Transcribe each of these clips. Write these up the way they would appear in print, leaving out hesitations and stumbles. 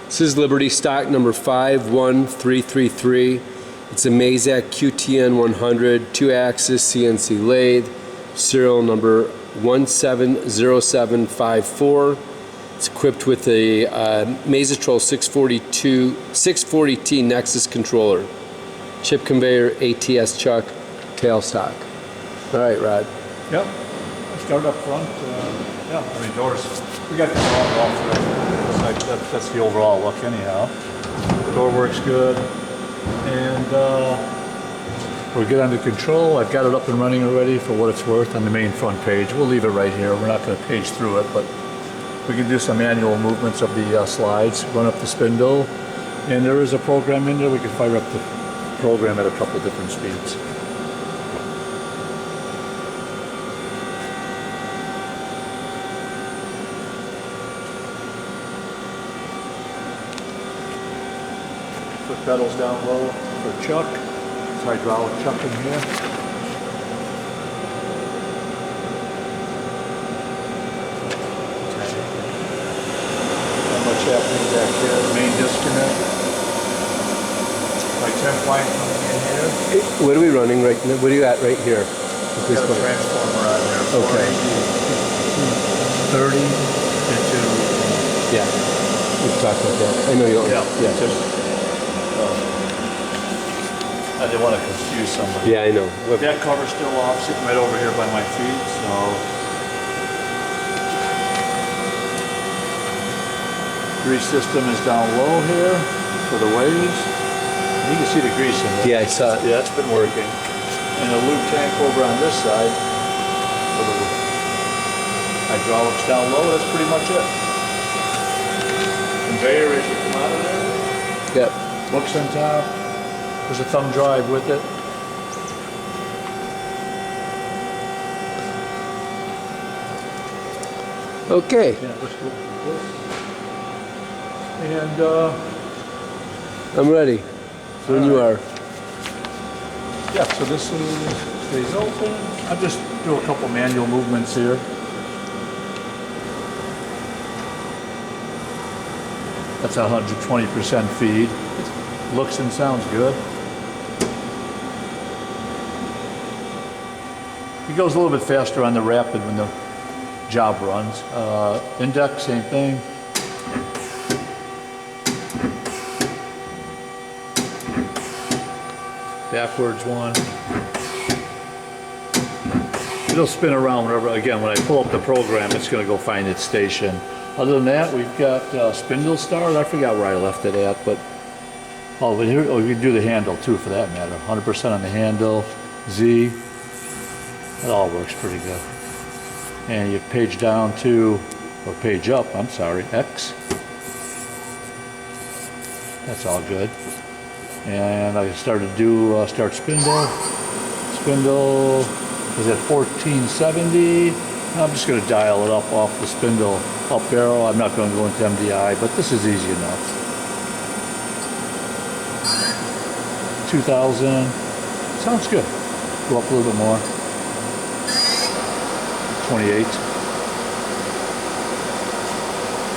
This is Liberty stock number 51333. It's a Mazak QTN 100 2-axis CNC lathe, serial number 170754. It's equipped with a Mazak 640T Nexus controller, chip conveyor, ATS chuck, tailstock. All right, Rod. Yep. Start up front. Yeah, I mean doors. We got the door off. That's the overall look, anyhow. The door works good, and we're good under control. I've got it up and running already for what it's worth on the main front page. We'll leave it right here. We're not going to page through it, but we can do some manual movements of the slides, run up the spindle, and there is a program in there. We can fire up the program at a couple different speeds. Put pedals down low for chuck. It's hydraulic chuck in here. Not much happening back there. The main disconnect. My temp line coming in here. What are we running right now? What are you at right here? We've got a transformer on there. Okay. 30 into. Yeah. We've talked about that. I know you'll. Yeah. I didn't want to confuse somebody. Yeah, I know. That cover's still off, sitting right over here by my feet, so. Grease system is down low here for the waves. You can see the grease in there. Yeah, I saw it. Yeah, it's been working. And a lube tank over on this side for the hydraulics down low. That's pretty much it. Conveyor as you come out of there. Yep. Books on top. There's a thumb drive with it. Okay. Yeah, let's go. And I'm ready. When you are. yeah, so this stays open. I'll just do a couple manual movements here. That's 120% feed. Looks and sounds good. It goes a little bit faster on the rapid when the job runs. Index, same thing. Backwards one. It'll spin around whenever, again, when I pull up the program, it's going to go find its station. Other than that, we've got spindle start. I forgot where I left it at, but oh, but here, we can do the handle too, for that matter. 100% on the handle, Z. It all works pretty good. And you page down to, or page up, I'm sorry, X. That's all good. And I started to do start spindle. Spindle is at 1470. I'm just going to dial it up off the spindle up arrow. I'm not going to go into MDI, but this is easy enough. 2000. Sounds good. Go up a little bit more. 28.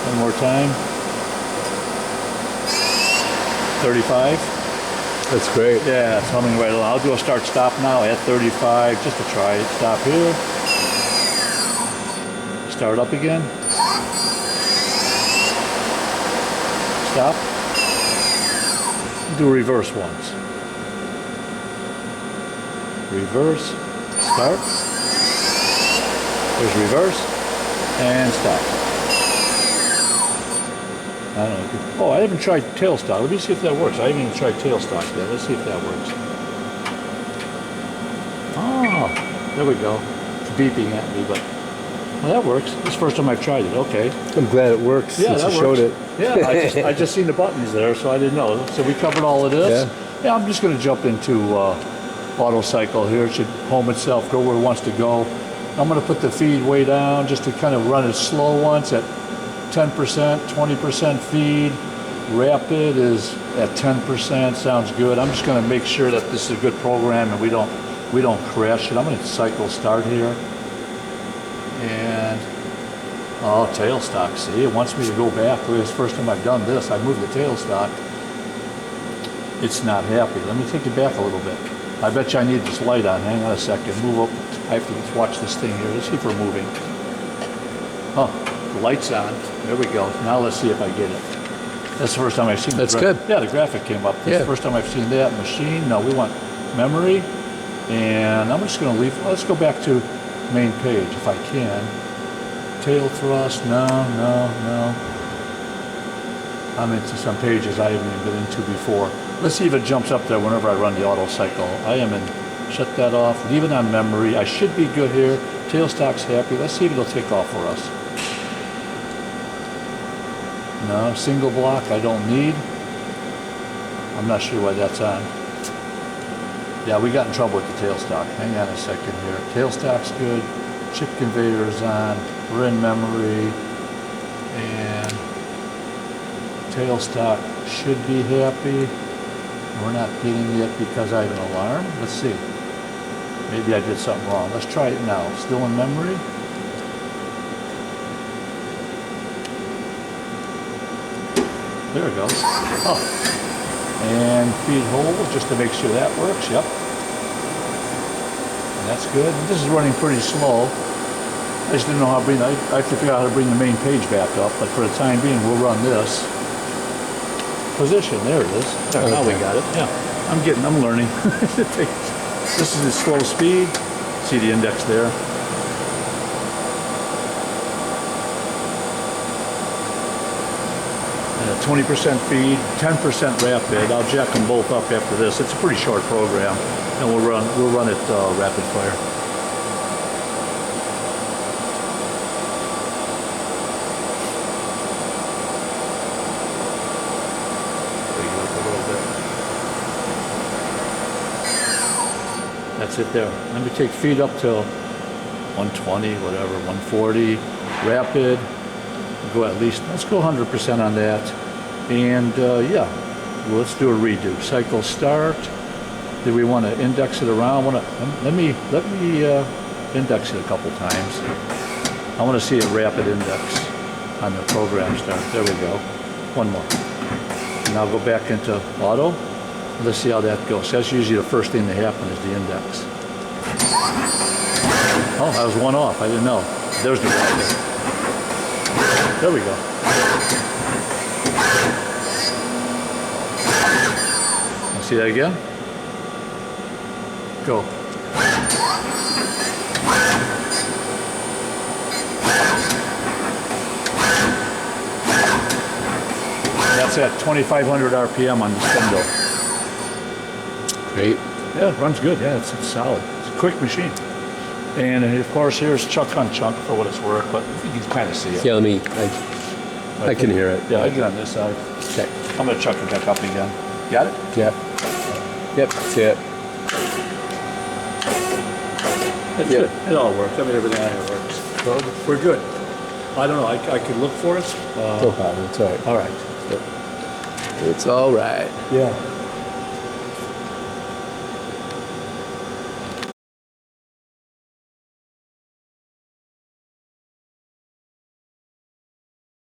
One more time. 35. That's great. Yeah, it's humming right along. I'll do a start stop now at 35 just to try it. Stop here. Start up again. Stop. Do reverse once. Reverse. Start. There's reverse. And stop. I don't know. Oh, I haven't tried tail stock. Let me see if that works. I haven't even tried tail stock yet. Let's see if that works. Oh, there we go. It's beeping at me, but well, that works. This is the first time I've tried it. Okay. I'm glad it works since you showed it. Yeah, I just seen the buttons there, so I didn't know. So we covered all of this. Yeah, I'm just going to jump into auto cycle here. It should home itself, go where it wants to go. I'm going to put the feed way down just to kind of run it slow once at 10%, 20% feed. Rapid is at 10%. Sounds good. I'm just going to make sure that this is a good program and we don't crash it. I'm going to cycle start here. And Oh, tailstock, see, it wants me to go back. This is the first time I've done this. I moved the tailstock. It's not happy. Let me take it back a little bit. I bet you I need this light on. Hang on a second. Move up. I have to watch this thing here. Let's see if we're moving. Oh, the light's on. There we go. Now let's see if I get it. That's the first time I've seen That's good. Yeah, the graphic came up. That's the first time I've seen that. Machine. No, we want memory. And I'm just going to leave. Let's go back to main page if I can. Tail thrust. No. I'm into some pages I haven't even been into before. Let's see if it jumps up there whenever I run the auto cycle. I am in. Shut that off. Leave it on memory. I should be good here. Tailstock's happy. Let's see if it'll take off for us. No, single block I don't need. I'm not sure why that's on. Yeah, we got in trouble with the tailstock. Hang on a second here. Tailstock's good. Chip conveyor is on. We're in memory. And tailstock should be happy. We're not getting it because I have an alarm. Let's see. Maybe I did something wrong. Let's try it now. Still in memory. There it goes. Oh. And feed hold just to make sure that works. Yep. And that's good. And this is running pretty slow. I just didn't know how to bring. I have to figure out how to bring the main page back up. But for the time being, we'll run this. Position. There it is. There, now we got it. Yeah. I'm learning. This is the slow speed. See the index there. 20% feed, 10% rapid. I'll jack them both up after this. It's a pretty short program, and we'll run it rapid fire. Bring it up a little bit. That's it there. Let me take feed up till 120, whatever, 140. Rapid. Go at least. Let's go 100% on that. And yeah, well, let's do a redo. Cycle start. Do we want to index it around? Let me index it a couple times. I want to see a rapid index on the program start. There we go. One more. And I'll go back into auto. Let's see how that goes. That's usually the first thing that happens is the index. Oh, I was one off. I didn't know. There's the rapid. There we go. See that again? Go. That's at 2,500 RPM on the spindle. Great. Yeah, it runs good. Yeah, it's solid. It's a quick machine. And of course, here's chunk on chunk for what it's worth, but you can kind of see it. Yeah, I can hear it. Yeah, I get on this side. Okay. I'm going to chuck it back up again. Got it? Yeah. Yep, see it. That's good. It all works. I mean, everything on here works. Well, we're good. I don't know. I could look for it. No problem. It's all right. All right. It's all right. Yeah.